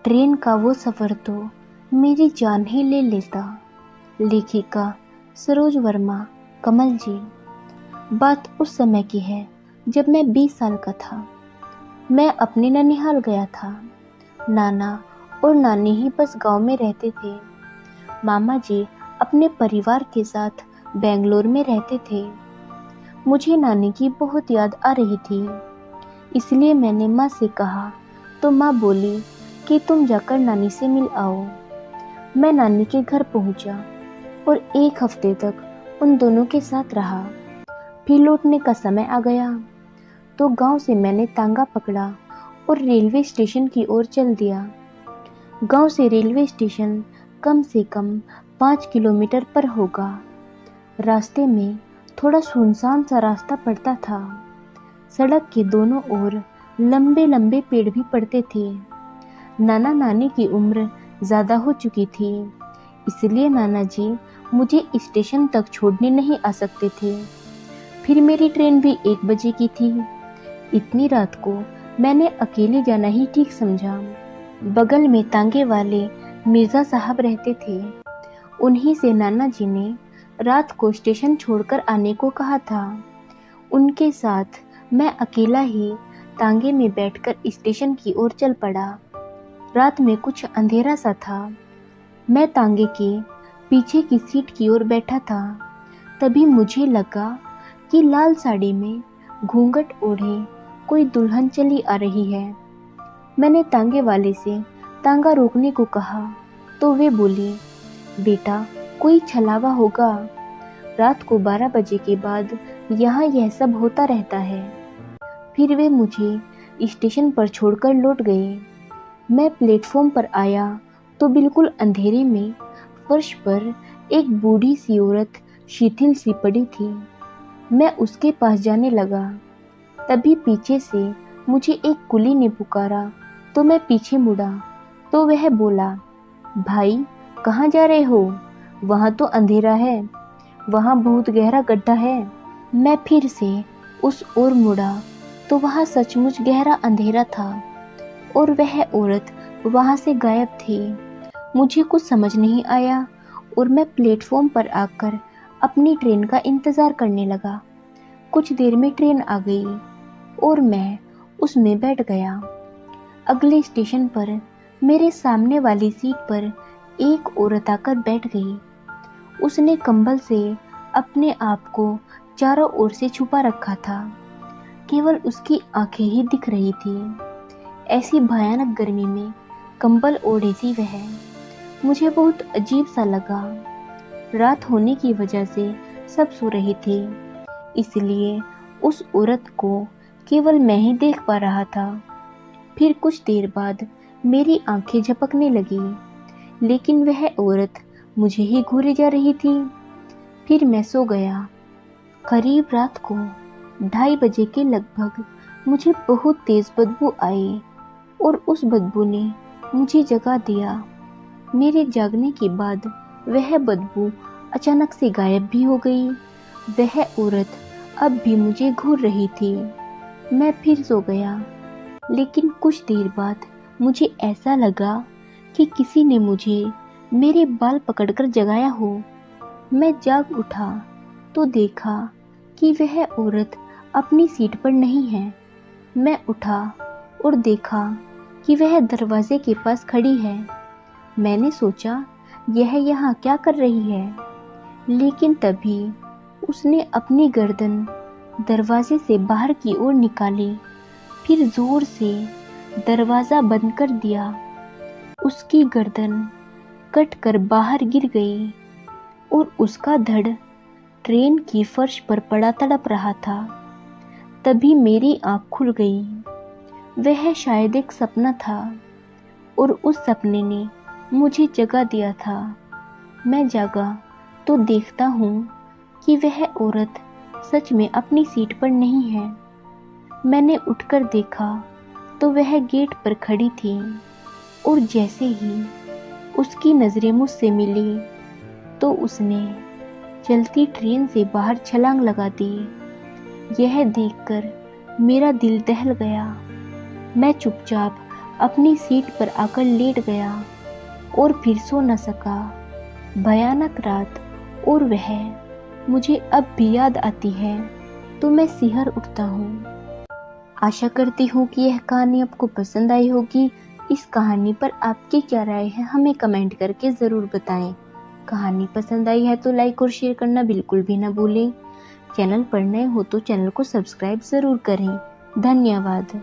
Train का वो सफ़र तो मेरी जान ही ले लेता। लेखिका सरोज वर्मा, कमल जी। बात उस समय की है जब मैं 20 साल का था। मैं अपने ननिहाल गया था। नाना और नानी ही बस गांव में रहते थे। मामा जी अपने परिवार के साथ बेंगलोर में रहते थे। मुझे नानी की बहुत याद आ रही थी, इसलिए मैंने माँ से कहा तो माँ बोली कि तुम जाकर नानी से मिल आओ। मैं नानी के घर पहुंचा और 1 हफ्ते तक उन दोनों के साथ रहा। फिर लौटने का समय आ गया तो गांव से मैंने तांगा पकड़ा और रेलवे स्टेशन की ओर चल दिया। गांव से रेलवे स्टेशन कम से कम 5 किलोमीटर पर होगा। रास्ते में थोड़ा सुनसान सा रास्ता पड़ता था। सड़क के दोनों ओर लंबे लंबे पेड़ भी पड़ते थे। नाना नानी की उम्र ज़्यादा हो चुकी थी, इसलिए नाना जी मुझे स्टेशन तक छोड़ने नहीं आ सकते थे। फिर मेरी ट्रेन भी 1 बजे की थी। इतनी रात को मैंने अकेले जाना ही ठीक समझा। बगल में तांगे वाले मिर्ज़ा साहब रहते थे। उन्हीं से नाना जी ने रात को स्टेशन छोड़कर आने को कहा था। उनके साथ मैं अकेला ही तांगे में बैठकर स्टेशन की ओर चल पड़ा। रात में कुछ अंधेरा सा था। मैं तांगे के पीछे की सीट की ओर बैठा था। तभी मुझे लगा कि लाल साड़ी में घूंघट ओढ़े कोई दुल्हन चली आ रही है। मैंने तांगे वाले से तांगा रोकने को कहा तो वे बोली, बेटा कोई छलावा होगा। रात को 12 बजे के बाद यहाँ यह सब होता रहता है। फिर वे मुझे स्टेशन पर छोड़कर लौट गए। मैं प्लेटफॉर्म पर आया तो बिल्कुल अंधेरे में फर्श पर एक बूढ़ी सी औरत शिथिल सी पड़ी थी। मैं उसके पास जाने लगा। तभी पीछे से मुझे एक कुली ने पुकारा तो मैं पीछे मुड़ा तो वह बोला, भाई कहाँ जा रहे हो? वहाँ तो अंधेरा है, वहाँ बहुत गहरा गड्ढा है। मैं फिर से उस ओर मुड़ा तो वहाँ सचमुच गहरा अंधेरा था और वह औरत वहाँ से गायब थी। मुझे कुछ समझ नहीं आया और मैं प्लेटफॉर्म पर आकर अपनी ट्रेन का इंतज़ार करने लगा। कुछ देर में ट्रेन आ गई और मैं उसमें बैठ गया। अगले स्टेशन पर मेरे सामने वाली सीट पर एक औरत आकर बैठ गई। उसने कंबल से अपने आप को चारों ओर से छुपा रखा था। केवल उसकी आंखें ही दिख रही थी। ऐसी भयानक गर्मी में कंबल ओढ़े सी वह। मुझे बहुत अजीब सा लगा। रात होने की वजह से सब सो रहे थे, इसलिए उस औरत को केवल मैं ही देख पा रहा था। फिर कुछ देर बाद मेरी आंखें झपकने लगी, लेकिन वह औरत मुझे ही घूरे जा रही थी। फिर मैं सो गया। करीब रात को 2:30 बजे के लगभग मुझे बहुत तेज बदबू आई और उस बदबू ने मुझे जगा दिया। मेरे जागने के बाद वह बदबू अचानक से गायब भी हो गई। वह औरत अब भी मुझे घूर रही थी। मैं फिर सो गया, लेकिन कुछ देर बाद मुझे ऐसा लगा कि किसी ने मुझे मेरे बाल पकड़कर जगाया हो। मैं जाग उठा तो देखा कि वह औरत अपनी सीट पर नहीं है। मैं उठा और देखा कि वह दरवाजे के पास खड़ी है। मैंने सोचा यह यहाँ क्या कर रही है, लेकिन तभी उसने अपनी गर्दन दरवाजे से बाहर की ओर निकाली, फिर जोर से दरवाज़ा बंद कर दिया। उसकी गर्दन कट कर बाहर गिर गई और उसका धड़ ट्रेन की फर्श पर पड़ा तड़प रहा था। तभी मेरी आँख खुल गई। वह शायद एक सपना था और उस सपने ने मुझे जगा दिया था। मैं जागा तो देखता हूँ कि वह औरत सच में अपनी सीट पर नहीं है। मैंने उठकर देखा तो वह गेट पर खड़ी थी और जैसे ही उसकी नज़रें मुझसे मिली तो उसने चलती ट्रेन से बाहर छलांग लगा दी। यह देखकर मेरा दिल दहल गया। मैं चुपचाप अपनी सीट पर आकर लेट गया और फिर सो न सका। भयानक रात, और वह मुझे अब भी याद आती है तो मैं सिहर उठता हूँ। आशा करती हूँ कि यह कहानी आपको पसंद आई होगी। इस कहानी पर आपकी क्या राय है हमें कमेंट करके ज़रूर बताएं। कहानी पसंद आई है तो लाइक और शेयर करना बिल्कुल भी ना भूलें। चैनल पर नए हो तो चैनल को सब्सक्राइब ज़रूर करें। धन्यवाद।